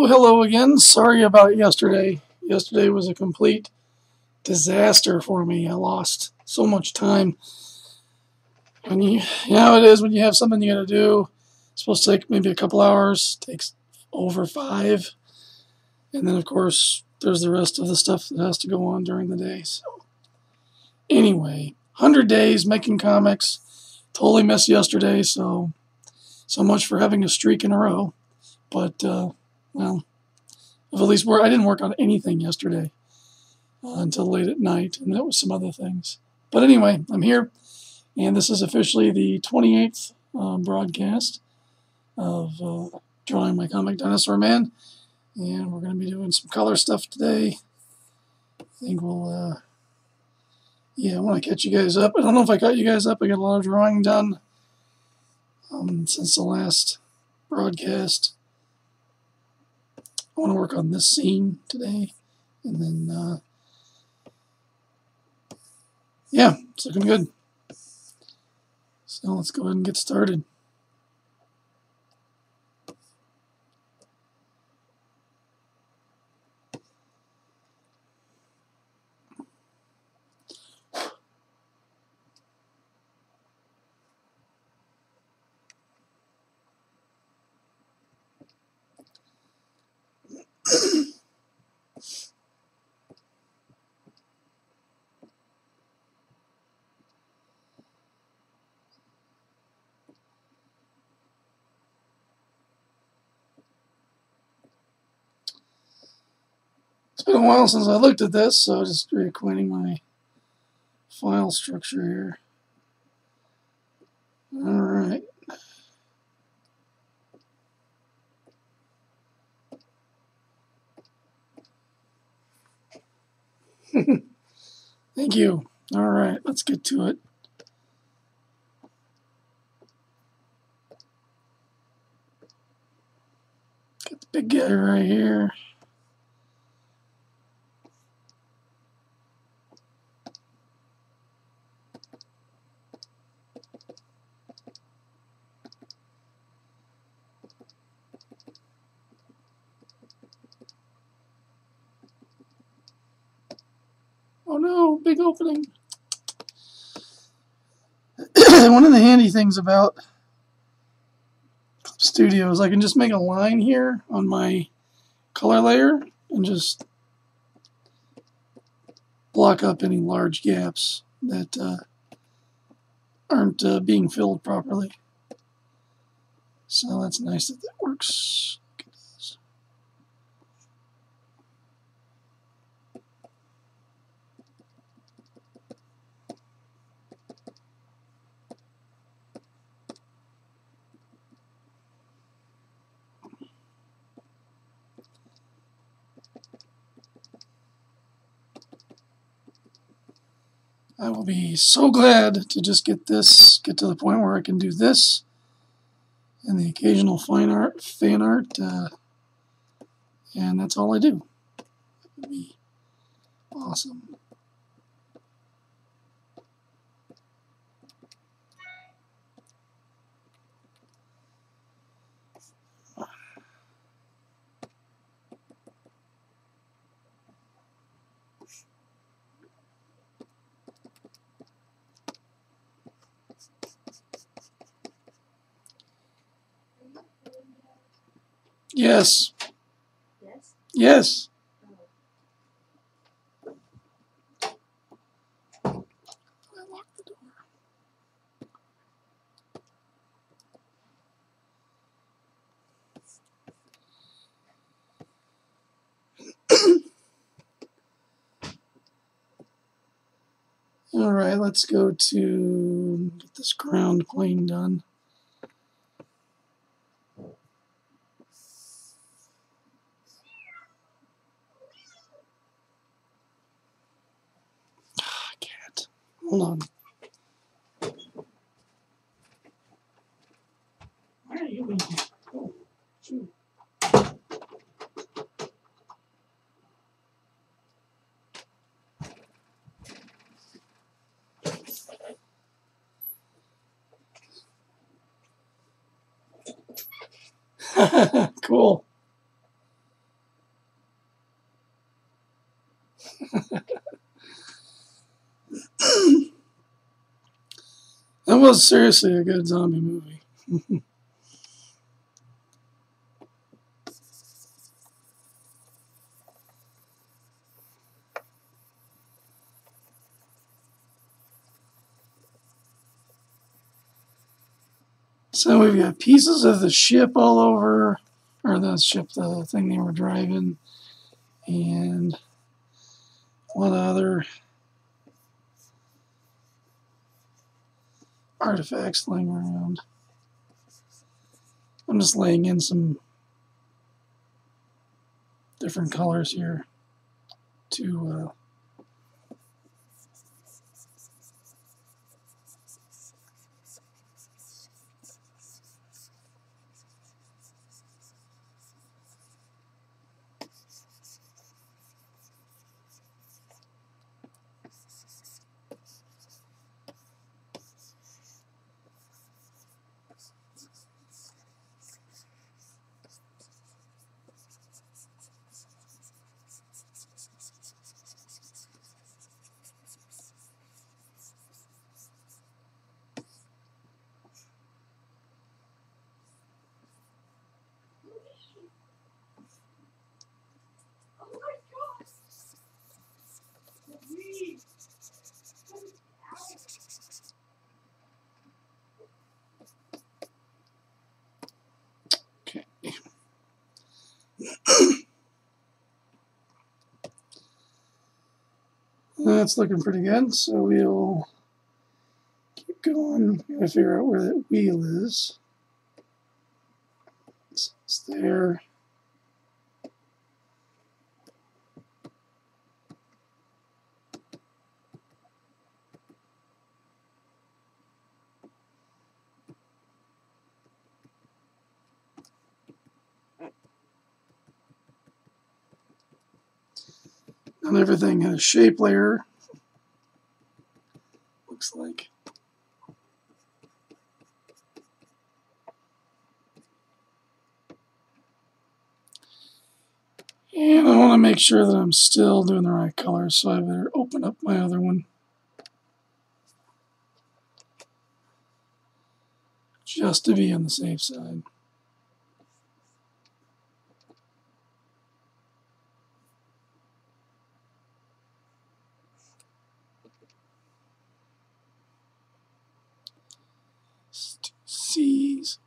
Hello again. Sorry about yesterday. Yesterday was a complete disaster for me. I lost so much time. When you know it is when you have something you got to do. It's supposed to take maybe a couple hours. Takes over 5, and then of course there's the rest of the stuff that has to go on during the day. So anyway, 100 days making comics. Totally missed yesterday. So much for having a streak in a row. But well, at least I didn't work on anything yesterday until late at night, and that was some other things. But anyway, I'm here, and this is officially the 28th broadcast of drawing my comic Dinosaur Man, and we're going to be doing some color stuff today. I think we'll, yeah, I want to catch you guys up. I don't know if I caught you guys up. I got a lot of drawing done since the last broadcast. I want to work on this scene today, and then, yeah, it's looking good. So let's go ahead and get started. It's been a while since I looked at this, so just reacquainting my file structure here. All right. Thank you. All right, let's get to it. Got the big guy right here. Oh no, big opening. One of the handy things about Studio is I can just make a line here on my color layer and just block up any large gaps that aren't being filled properly. So that's nice that works. I will be so glad to just get to the point where I can do this and the occasional fan art, and that's all I do. That would be awesome. Yes. Yes? Yes. I locked the door. All right, let's go to get this ground plane done. I can't. Hold on. Why are you in here? Oh, shoot. Cool. That was seriously a good zombie movie. So we've got pieces of the ship all over, or the ship, the thing they were driving, and a lot of other artifacts laying around. I'm just laying in some different colors here to okay. That's looking pretty good, so we'll keep going. Gotta figure out where that wheel is. It's there. Not everything has a shape layer, looks like. And I want to make sure that I'm still doing the right colors, so I better open up my other one. Just to be on the safe side. C's.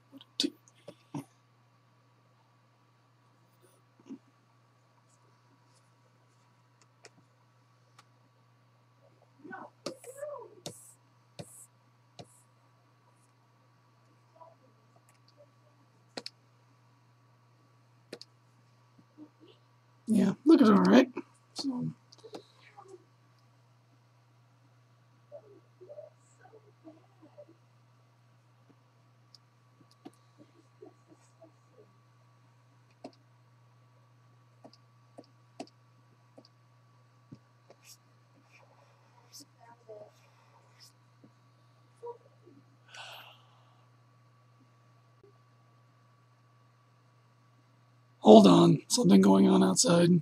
Yeah, looking all right. So, hold on, something going on outside.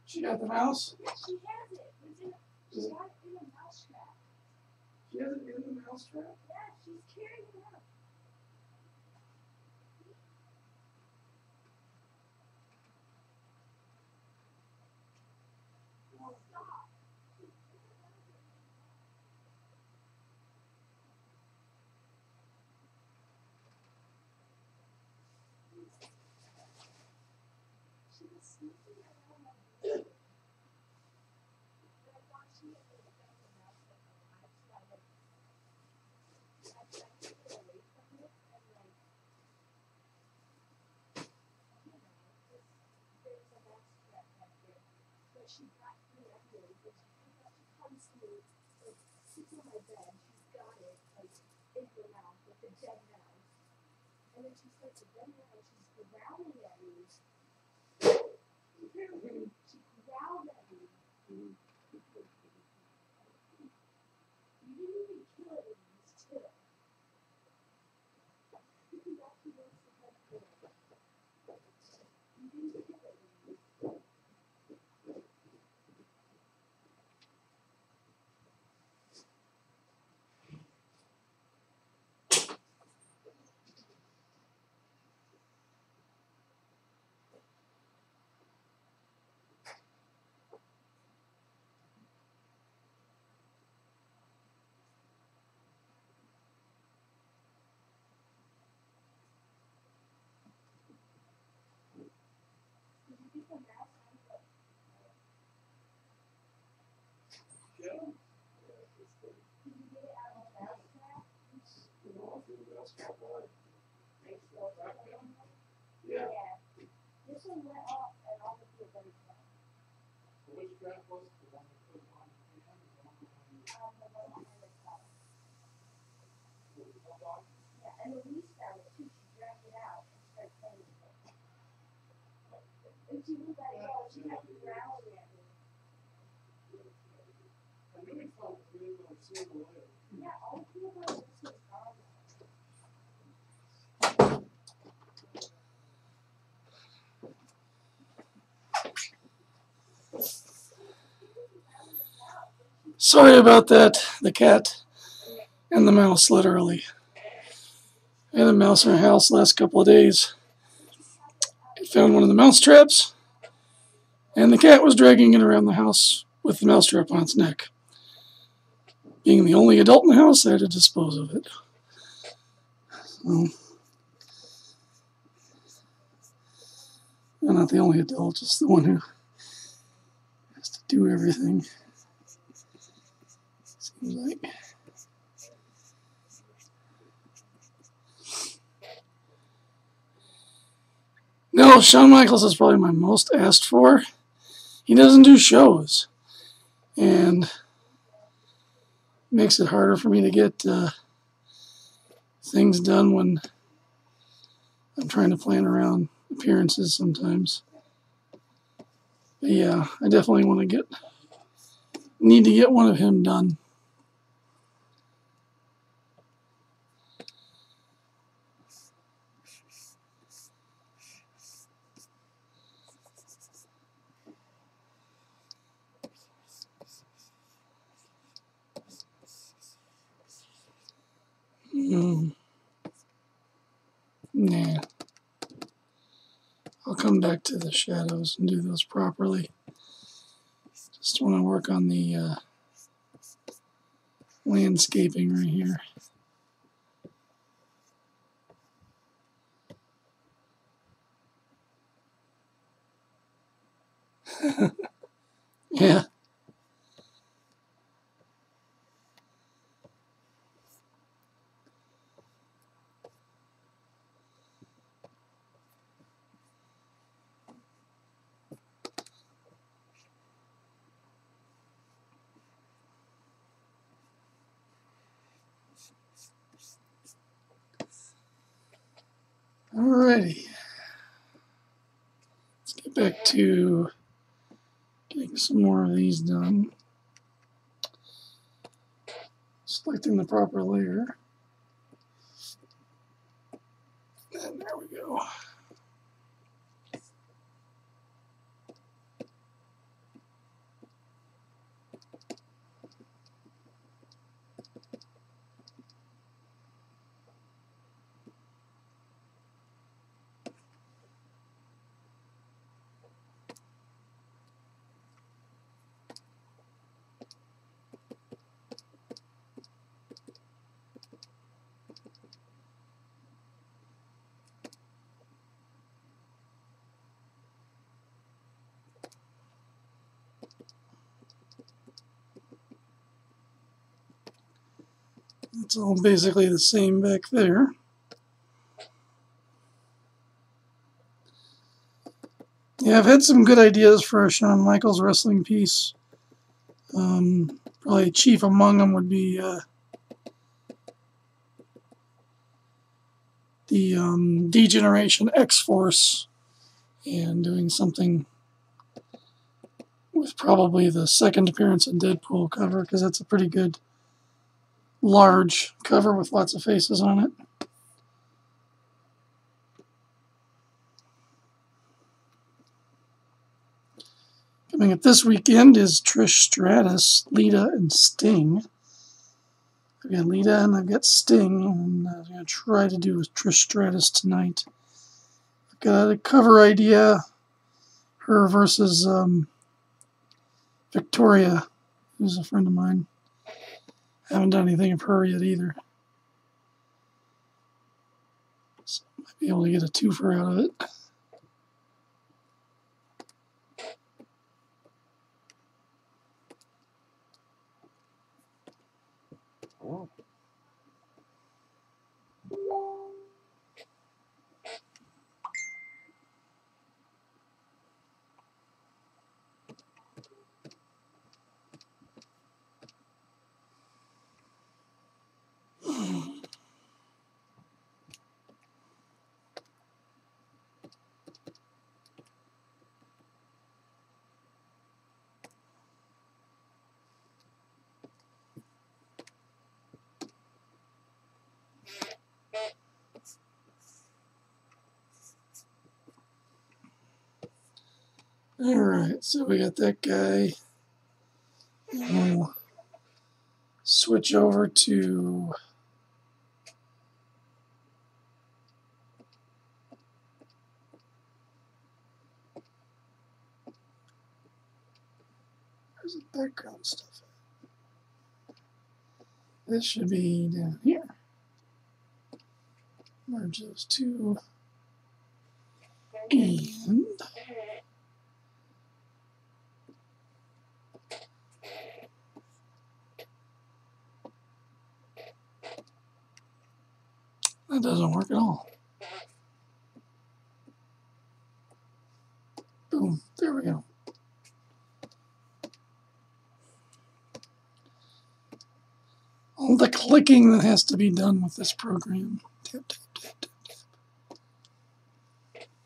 She got the mouse? Yeah, she has it. She got it in a mouse trap. She has it in the mouse trap? Yeah, she's carrying it out. Well, stop. She was sneaking around my room. But I thought she had been found the mouse at the last, so I tried to get away from it and like, you know, just, there's a mouse trap back there. But she got me anyways, and she comes to me, like, sits on my bed, she's got it, like, in her mouth, with a dead mouse. And then she starts to bend down and she's growling at me. She growled at me. You didn't even kill it, it was still. She actually wants to have it. Yeah. This one went off and all the kids are Which draft was it? The one that put on the hand, the one the one behind the car. the hot dog? Yeah, and Louise found it too. She dragged it out and started playing with it. And she was like, oh, she had to growl at me. I knew he felt it, we didn't see him later. Yeah, all the people were this was gone. Sorry about that, the cat and the mouse, literally. I had a mouse in our house the last couple of days. I found one of the mouse traps, and the cat was dragging it around the house with the mouse trap on its neck. Being the only adult in the house, I had to dispose of it. So, I'm not the only adult, just the one who has to do everything. Seems like. No, Shawn Michaels is probably my most asked for. He doesn't do shows, and makes it harder for me to get things done when I'm trying to plan around appearances sometimes. But yeah, I definitely need to get one of him done. Nah. I'll come back to the shadows and do those properly. Just want to work on the landscaping right here. Yeah. Alrighty. Let's get back to getting some more of these done. Selecting the proper layer. And there we go. It's all basically the same back there. Yeah, I've had some good ideas for a Shawn Michaels wrestling piece. Probably chief among them would be the D-Generation X-Force, and doing something with probably the second appearance of Deadpool cover, because that's a pretty good large cover with lots of faces on it. Coming up this weekend is Trish Stratus, Lita, and Sting. I've got Lita and I've got Sting, and I'm going to try to do with Trish Stratus tonight. I've got a cover idea, her versus Victoria, who's a friend of mine. I haven't done anything of her yet either. So I might be able to get a twofer out of it. Alright, so we got that guy. And we'll switch over to where's the background stuff at? This should be down here. Merge those two. And that doesn't work at all. Boom, there we go. All the clicking that has to be done with this program. Tap, tap, tap, tap, tap.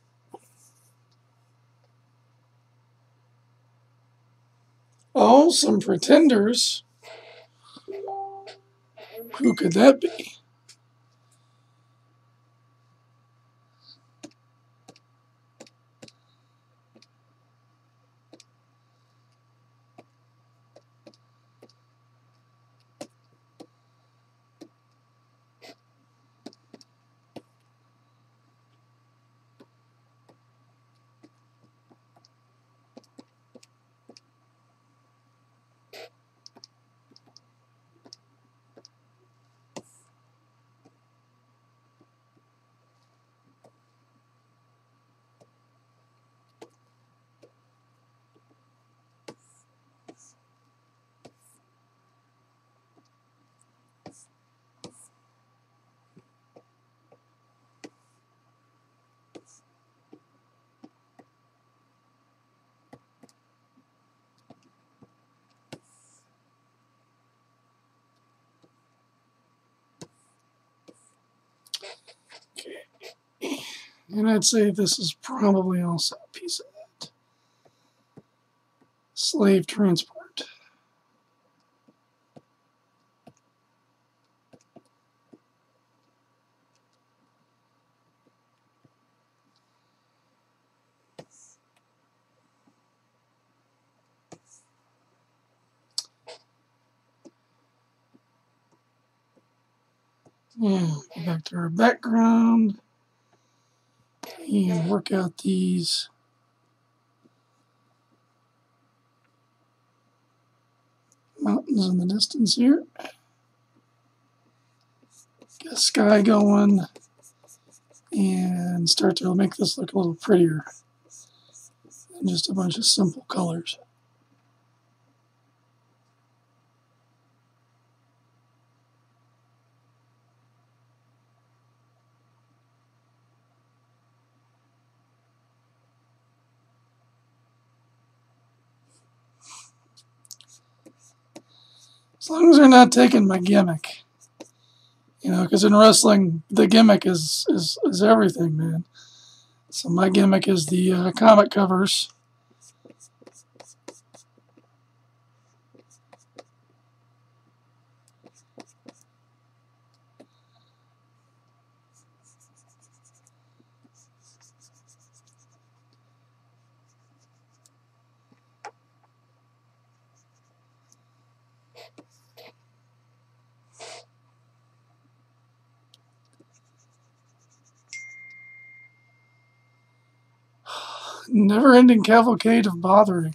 Oh, some pretenders. Who could that be? Okay. And I'd say this is probably also a piece of that. Slave transport. Yeah, go back to our background and work out these mountains in the distance here. Get a sky going and start to make this look a little prettier than just a bunch of simple colors. As long as they're not taking my gimmick, you know, because in wrestling, the gimmick is everything, man. So my gimmick is the comic covers. never-ending cavalcade of bothering.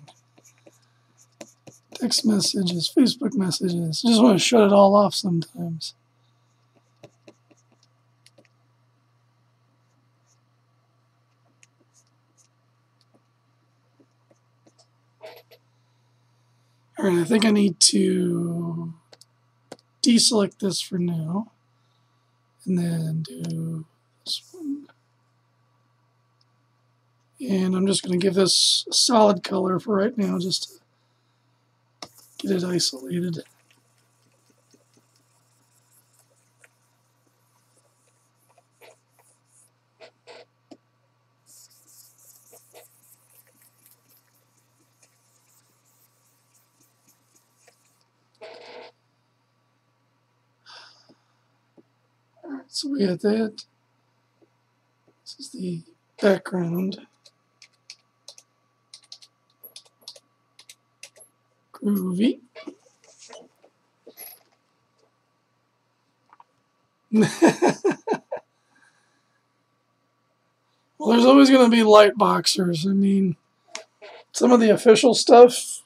Text messages, Facebook messages. Just want to shut it all off sometimes. Alright, I think I need to deselect this for now. And then do this one. And I'm just going to give this a solid color for right now, just to get it isolated. Alright, so we got that. This is the background. Groovy. Well, there's always going to be light boxers. I mean, some of the official stuff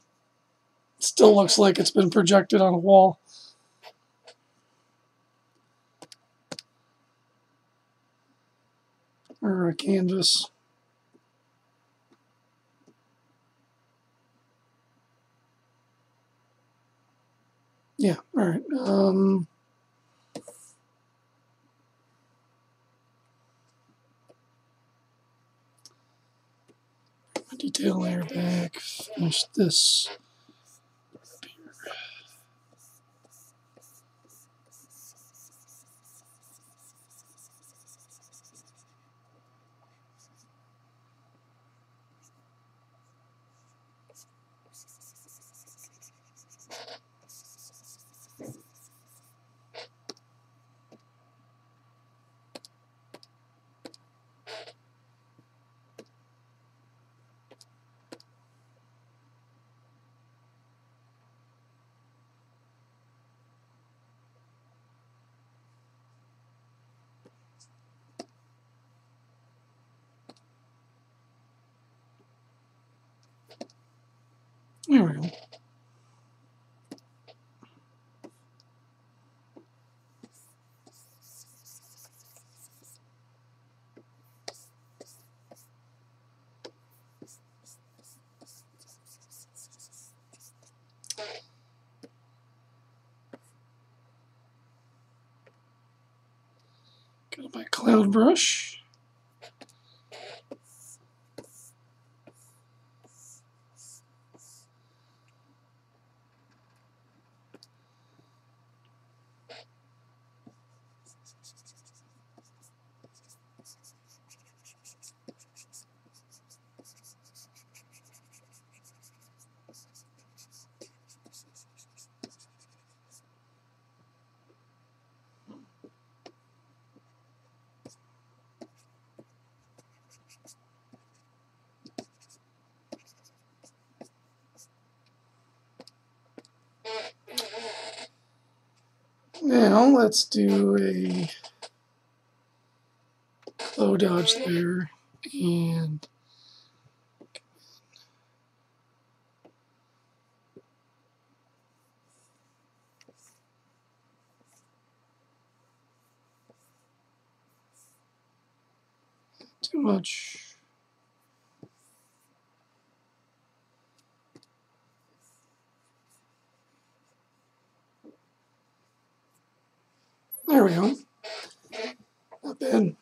still looks like it's been projected on a wall. Or a canvas. Yeah, alright. My detail layer back. Finish this. There we go. Got my cloud brush. Now let's do a glow dodge there and too much. There we go. Not bad.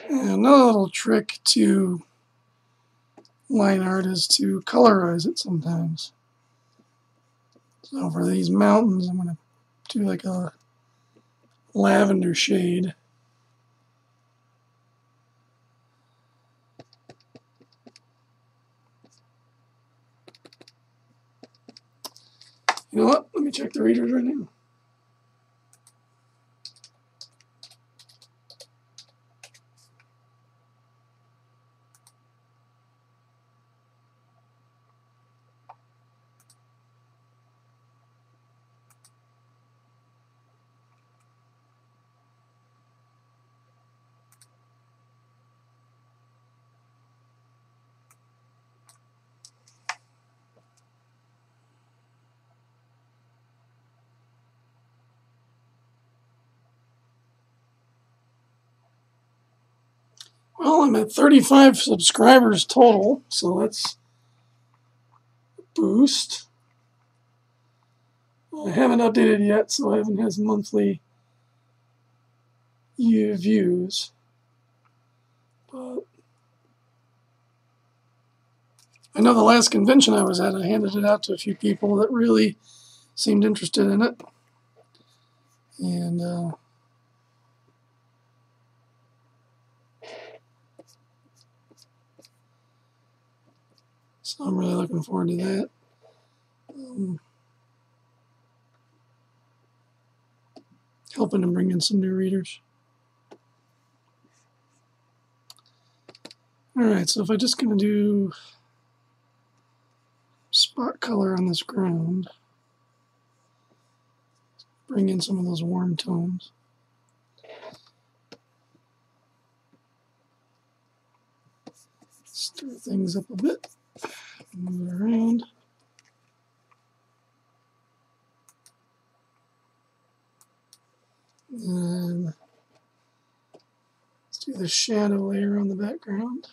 And another little trick to line art is to colorize it sometimes. So for these mountains, I'm going to do like a lavender shade. You know what? Let me check the readers right now. Well, I'm at 35 subscribers total, so that's a boost. I haven't updated yet, so I haven't had monthly views. But I know the last convention I was at, I handed it out to a few people that really seemed interested in it. And so I'm really looking forward to that. Helping to bring in some new readers. Alright, so if I'm just going to do spot color on this ground, bring in some of those warm tones. Stir things up a bit, move it around. And let's do the shadow layer on the background.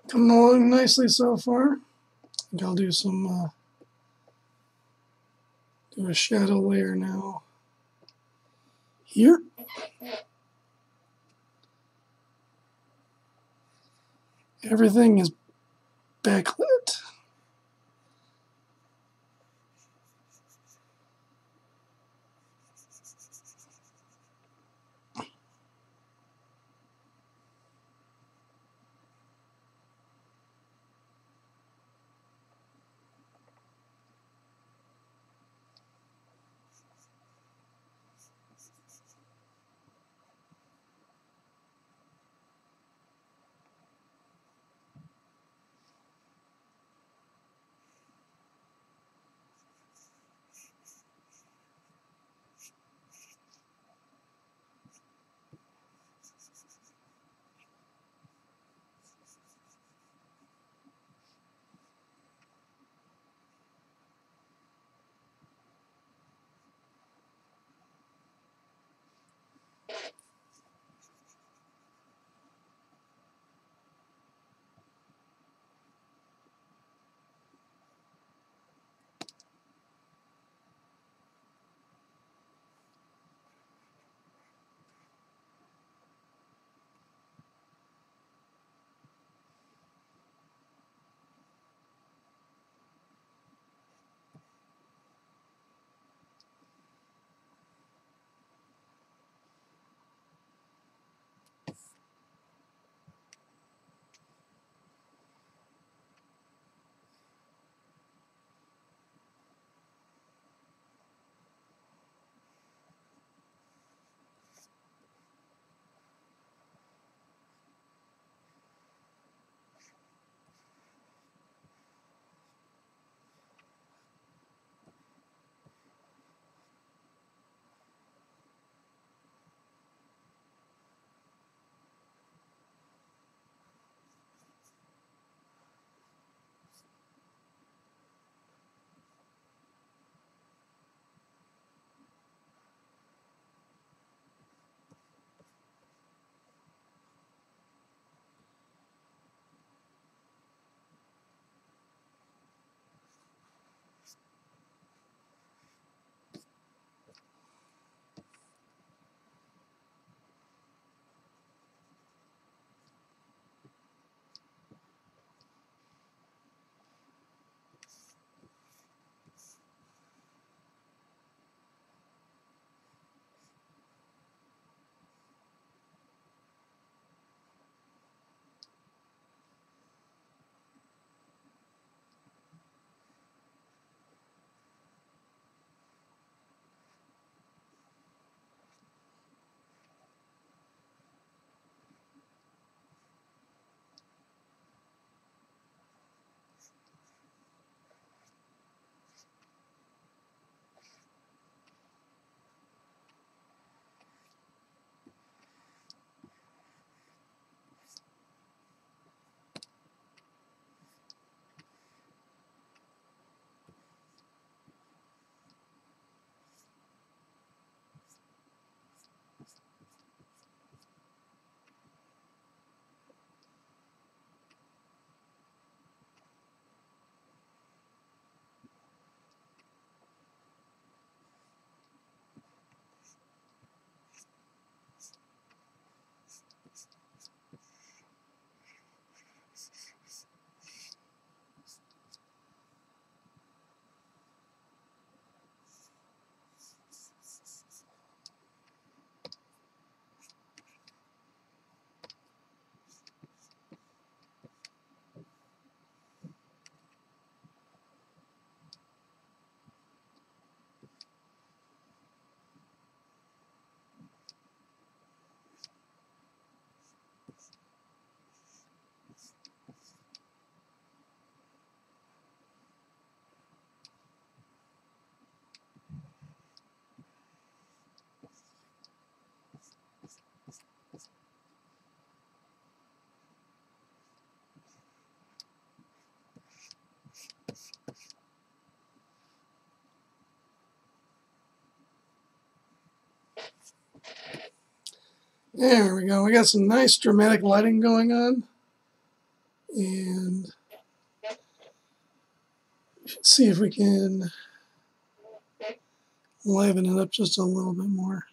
Coming along nicely so far. I think I'll do some do a shadow layer now here. Everything is backlit. There we go. We got some nice dramatic lighting going on. And let's see if we can liven it up just a little bit more.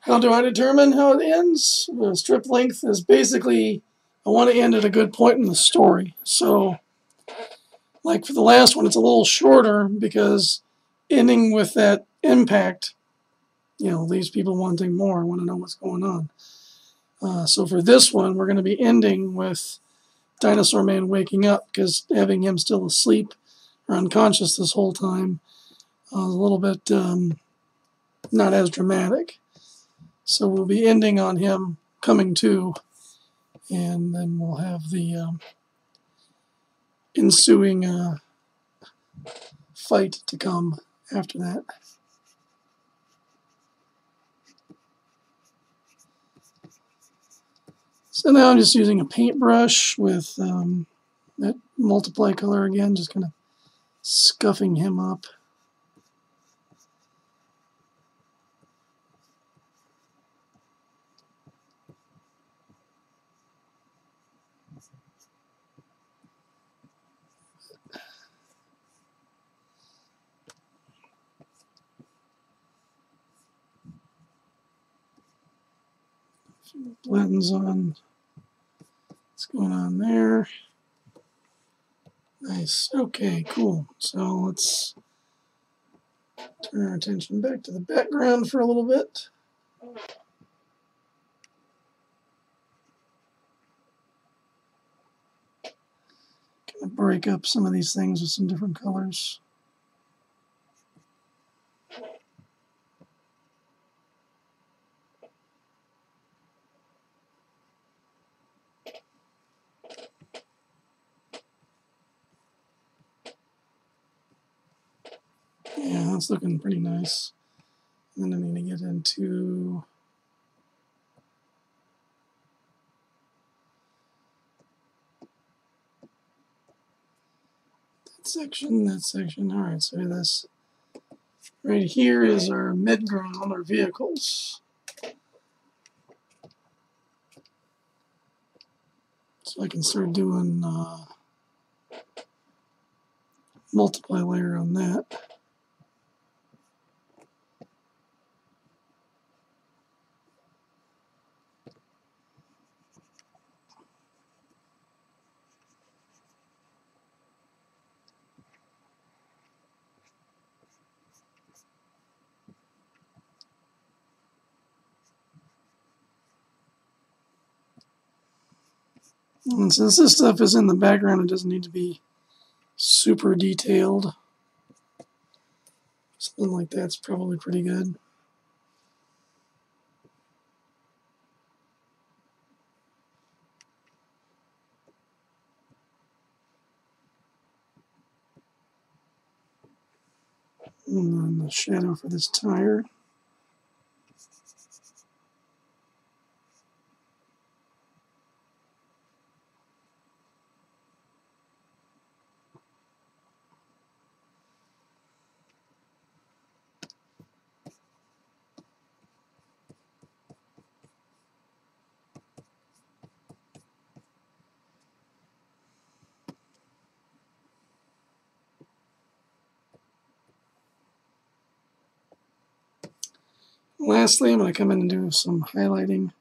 How do I determine how it ends? The strip length is basically, I want to end at a good point in the story. So, like for the last one, it's a little shorter because ending with that impact, leaves people wanting more, want to know what's going on. So for this one, we're going to be ending with Dinosaur Man waking up, because having him still asleep or unconscious this whole time is a little bit not as dramatic. So we'll be ending on him coming to, and then we'll have the ensuing fight to come after that. So now I'm just using a paintbrush with that multiply color again, just kind of scuffing him up. Blends on what's going on there. Nice. Okay, cool. So let's turn our attention back to the background for a little bit. Kind of break up some of these things with some different colors. Yeah, that's looking pretty nice. And then I'm going to get into that section. All right, so this right here is our mid-ground, our vehicles. So I can start doing multiply layer on that. And since this stuff is in the background, it doesn't need to be super detailed. Something like that's probably pretty good. And then the shadow for this tire. Lastly, I'm going to come in and do some highlighting.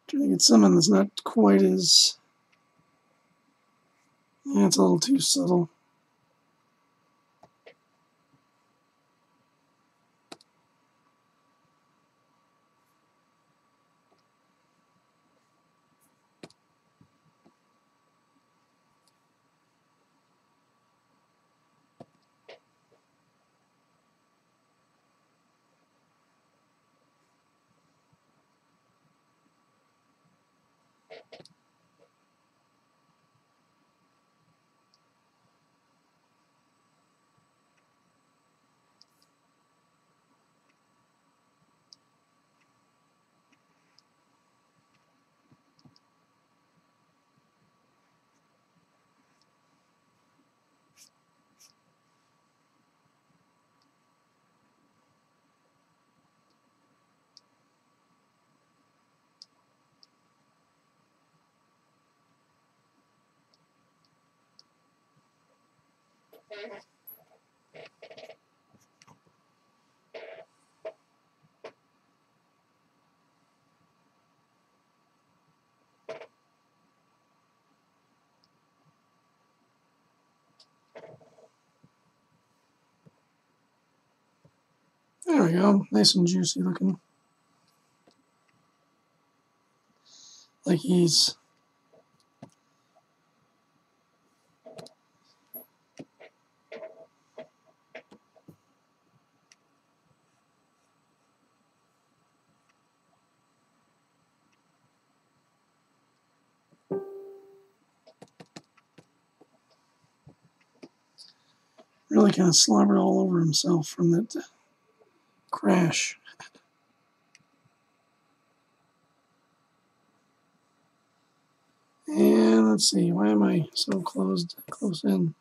Trying to get someone that's not quite as... Yeah, it's a little too subtle. There we go. Nice and juicy looking. Like he's... really kind of slobbered all over himself from that crash. And let's see, why am I so close in?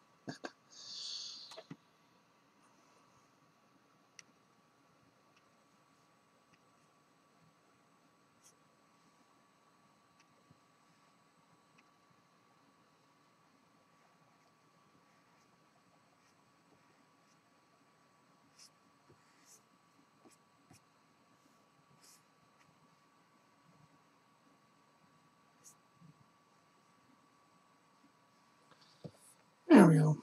There we go.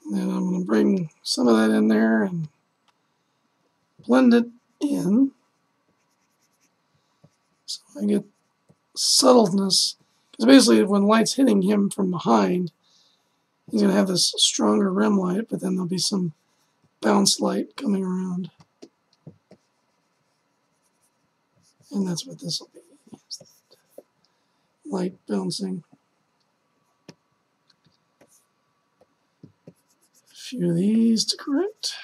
And then I'm going to bring some of that in there and blend it in so I get subtleness. Because basically when light's hitting him from behind, he's going to have this stronger rim light, but then there'll be some bounce light coming around. And that's what this will be. Light bouncing. A few of these to correct.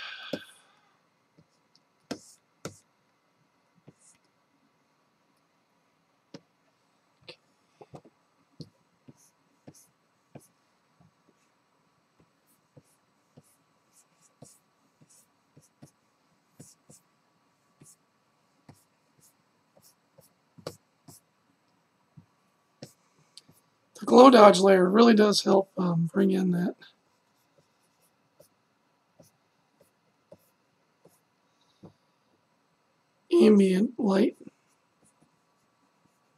The glow dodge layer really does help bring in that ambient light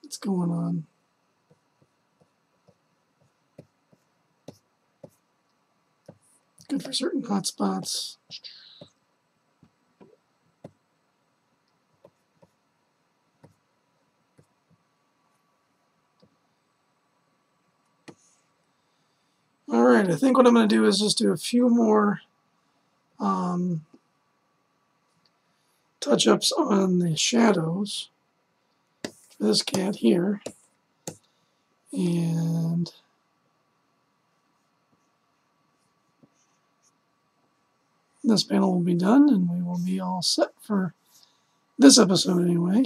that's going on. Good for certain hot spots. Alright, I think what I'm going to do is just do a few more touch-ups on the shadows for this cat here. And this panel will be done, and we will be all set for this episode anyway.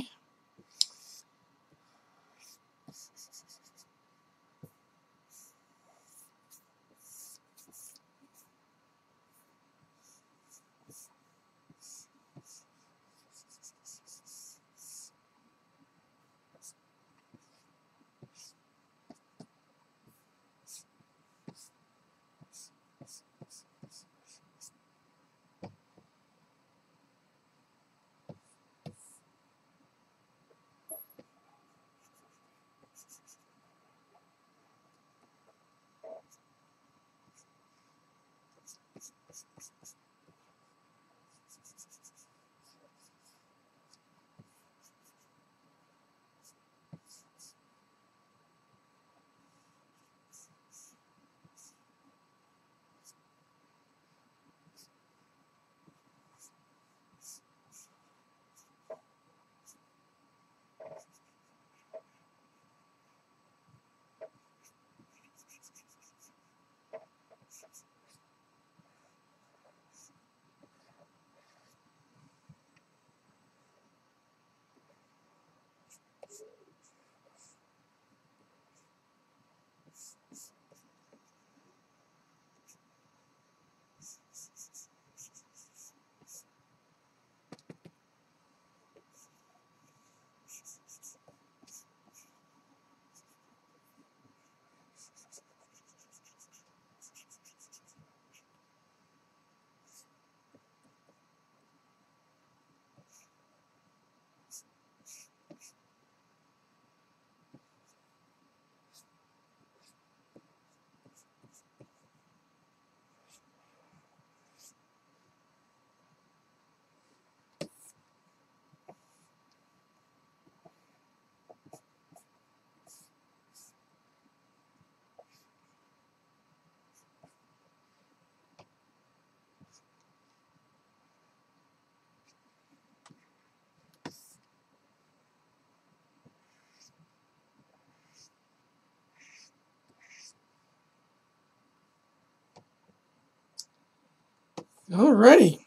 Alrighty.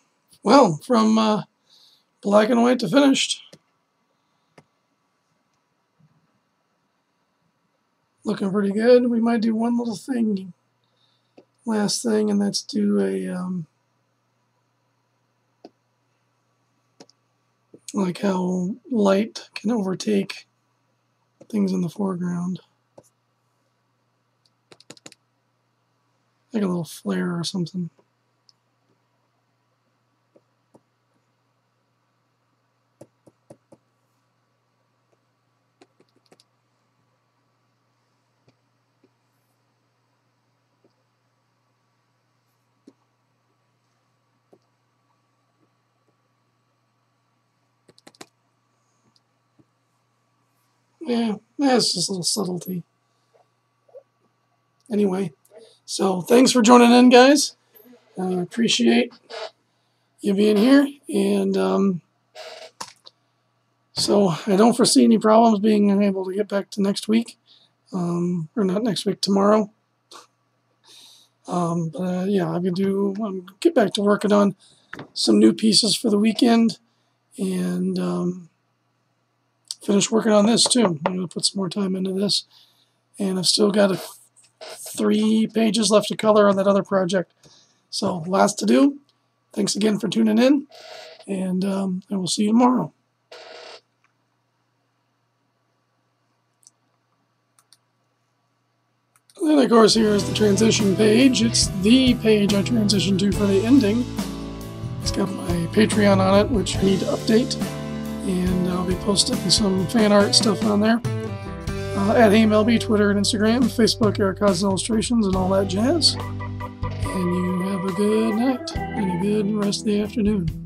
Well, from black and white to finished. Looking pretty good. We might do one little thing, last thing, and that's do a like how light can overtake things in the foreground. Like a little flare or something. Yeah, that's just a little subtlety. Anyway, so thanks for joining in, guys. I appreciate you being here, and so I don't foresee any problems being able to get back to next week, or not next week, tomorrow. But yeah, I'm get back to working on some new pieces for the weekend, and finish working on this too. I'm going to put some more time into this, and I've still got 3 pages left to color on that other project. So lots to do. Thanks again for tuning in, and I will see you tomorrow. And then, of course, here is the transition page. It's the page I transition to for the ending. It's got my Patreon on it, which I need to update, and I'll be posting some fan art stuff on there. At HeyMLB, Twitter and Instagram, Facebook, Eric Cosden Illustrations, and all that jazz. And you have a good night and a good rest of the afternoon.